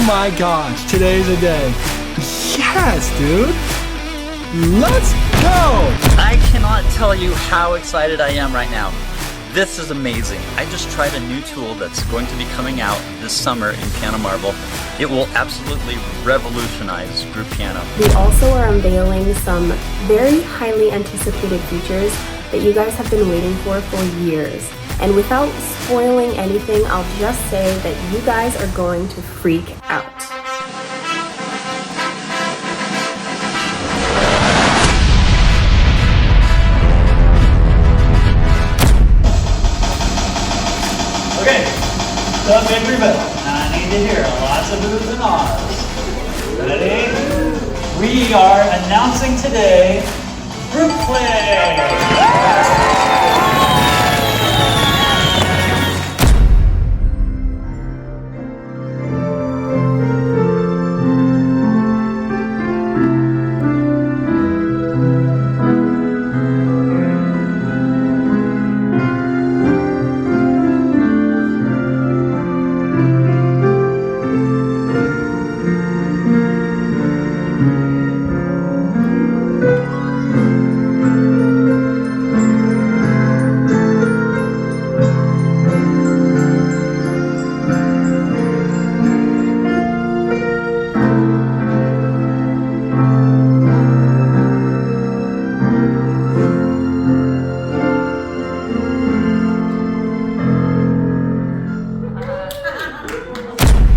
my gosh, today's the day. Yes, dude. Let's go! I cannot tell you how excited I am right now. This is amazing. I just tried a new tool that's going to be coming out this summer in Piano Marvel. It will absolutely revolutionize group piano. We also are unveiling some very highly anticipated features that you guys have been waiting for years. And without spoiling anything, I'll just say that you guys are going to freak out. Okay, the big reveal. I need to hear lots of oohs and ahs. Ready? We are announcing today group play.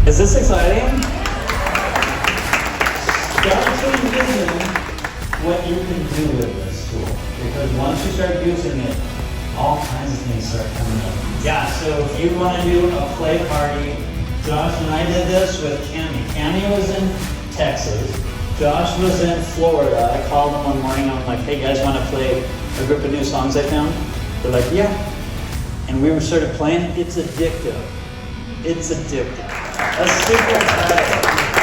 Is this exciting? Start to envision what you can do with this tool, because once you start using it, all kinds of things start coming up. Yeah, so if you want to do a play party, Josh and I did this with Cami. Cami was in Texas. Josh was in Florida. I called them one morning. I'm like, hey, guys, want to play a group of new songs I found? They're like, yeah. And we started playing. It's addictive. It's addictive. That's super exciting.